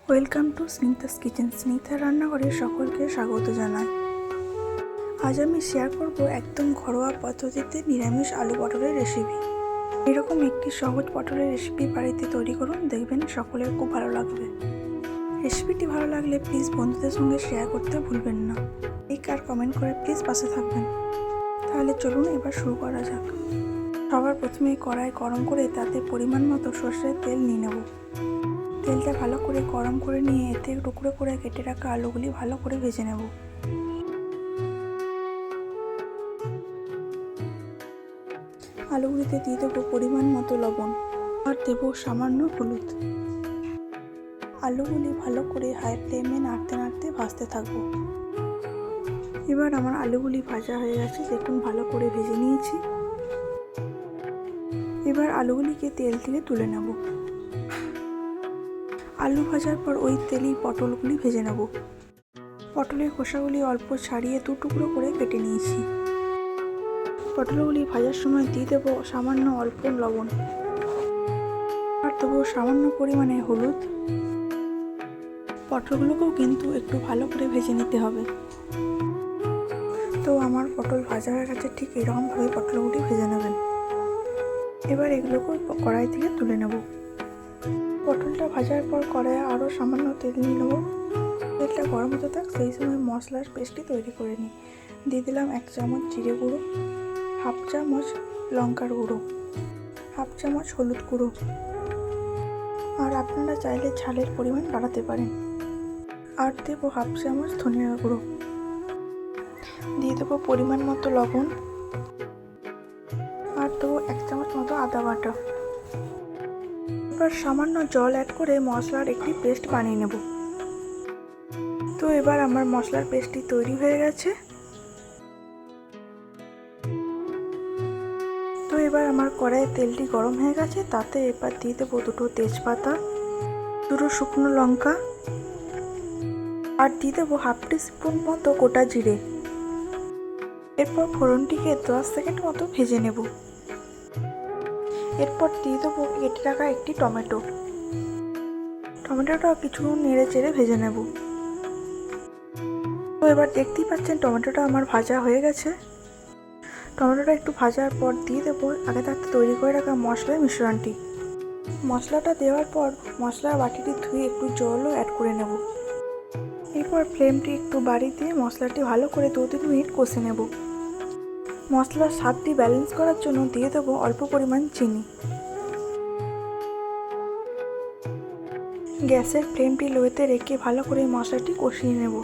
Welcome to Snigdha's kitchen. স্নিগ্ধার রান্নাঘরে সকলকে স্বাগত জানাই। আজ আমি শেয়ার করব একদম ঘরোয়া পদ্ধতিতে নিরামিষ আলু পটলের রেসিপি। এরকম একটি সহজ পটলের রেসিপি বাড়িতে তৈরি করুন, দেখবেন সকলের খুব ভালো লাগবে। রেসিপিটি ভালো লাগলে প্লিজ বন্ধুদের সঙ্গে শেয়ার করতে ভুলবেন না। লাইক আর কমেন্ট করে প্লিজ পাশে থাকবেন। তাহলে চলুন এবার শুরু করা যাক। সবার প্রথমে কড়াই গরম করে তাতে পরিমাণ মতো সর্ষের তেল নিয়ে নেব। তেলটা ভালো করে গরম করে নিয়ে এতে টুকরো করে কেটে রাখা আলুগুলি ভালো করে ভেজে নেব। আলুগুলিতে দিয়ে দেবো পরিমাণ মতো লবণ আর দেবো সামান্য হলুদ। আলুগুলি ভালো করে হাই ফ্লেমে নাড়তে নাড়তে ভাজতে থাকবো। এবার আমার আলুগুলি ভাজা হয়ে গেছে, দেখুন ভালো করে ভেজে নিয়েছি। এবার আলুগুলিকে তেল থেকে তুলে নেব। আলু ভাজার পর ওই তেলেই পটলগুলি ভেজে নেব। পটলের খোসাগুলি অল্প ছাড়িয়ে দু টুকরো করে কেটে নিয়েছি। পটলগুলি ভাজার সময় দিয়ে দেবো সামান্য অল্প লবণ আর দেবো সামান্য পরিমাণে হলুদ। পটলগুলোকেও কিন্তু একটু ভালো করে ভেজে নিতে হবে। তো আমার পটল ভাজা হয়ে গেছে, ঠিক এরকমভাবে পটলগুলি ভেজে নেবেন। এবার এগুলোকে কড়াই থেকে তুলে নেব। পটলটা ভাজার পর কড়াইয়ে আরও সামান্য তেল নিয়ে নেব। তেলটা গরম হতে থাক, সেই সময় মশলার পেস্টটি তৈরি করে নিই। দিয়ে দিলাম 1 চামচ জিরে গুঁড়ো, হাফ চামচ লঙ্কার গুঁড়ো, হাফ চামচ হলুদ গুঁড়ো, আর আপনারা চাইলে ঝালের পরিমাণ বাড়াতে পারেন। আর দেবো হাফ চামচ ধনিয়া গুঁড়ো। দিয়ে দেবো পরিমাণ মতো লবণ আর দেবো 1 চামচ মতো আদা বাটা। এবার সামান্য জল অ্যাড করে মশলার একটি পেস্ট বানিয়ে নেব। তো এবার আমার মশলার পেস্টটি তৈরি হয়ে গেছে। তো এবার আমার কড়াইয়ে তেলটি গরম হয়ে গেছে, তাতে এবার দিয়ে দেবো 2টো তেজপাতা, 2টো শুকনো লঙ্কা আর দিয়ে দেবো হাফ টিস্পুন মতো গোটা জিরে। এরপর ফোড়নটিকে 10 সেকেন্ড মতো ভেজে নেব। এরপর দিয়ে দেবো কেটে রাখা একটি টমেটো। টমেটোটা কিছুক্ষণ নেড়ে চেড়ে ভেজে নেব। তো এবার দেখতেই পাচ্ছেন টমেটোটা আমার ভাজা হয়ে গেছে। টমেটোটা একটু ভাজার পর দিয়ে দেবো আগে থাকতে তৈরি করে রাখা মশলার মিশ্রণটি। মশলাটা দেওয়ার পর মশলার বাটিটি ধুয়ে একটু জলও অ্যাড করে নেব। এরপর ফ্লেমটি একটু বাড়িয়ে দিয়ে মশলাটি ভালো করে 2-3 মিনিট কষে নেব। মশলার স্বাদটি ব্যালেন্স করার জন্য দিয়ে দেবো অল্প পরিমাণ চিনি। গ্যাসের ফ্লেমটি লোতে রেখে ভালো করে মশলাটি কষিয়ে নেব।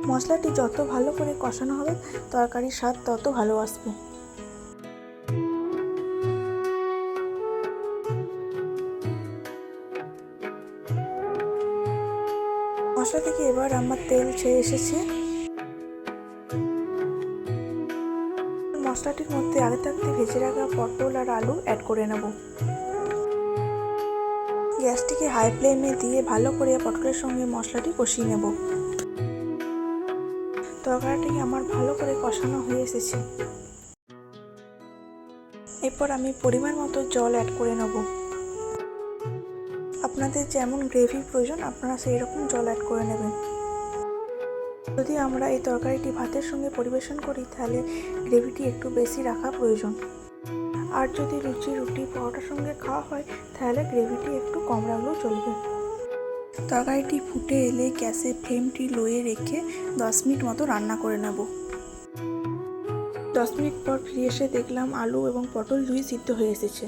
মশলাটি যত ভালো করে কষানো হবে তরকারির স্বাদ তত ভালো আসবে। মশলা থেকে এবার আমার তেল ছেড়ে এসেছে। মশলাটির মধ্যে আগে থাকতে ভেজে রাখা পটল আর আলু অ্যাড করে নেব। গ্যাসটিকে হাই ফ্লেমে দিয়ে ভালো করে পটলের সঙ্গে মশলাটি কষিয়ে নেব। তরকারিটি আমার ভালো করে কষানো হয়ে এসেছে। এরপর আমি পরিমাণ মতো জল অ্যাড করে নেব। আপনাদের যেমন গ্রেভি প্রয়োজন আপনারা সেই রকম জল অ্যাড করে নেবেন। যদি আমরা এই তরকারিটি ভাতের সঙ্গে পরিবেশন করি তাহলে গ্রেভিটি একটু বেশি রাখা প্রয়োজন। আর যদি রুটি পরোটার সঙ্গে খাওয়া হয় তাহলে গ্রেভিটি একটু কম রাখলেও চলবে। তরকারিটি ফুটে এলে গ্যাসের ফ্লেমটি লোয়ে রেখে 10 মিনিট মতো রান্না করে নেব। 10 মিনিট পর ফিরে এসে দেখলাম আলু এবং পটল দুই সিদ্ধ হয়ে এসেছে।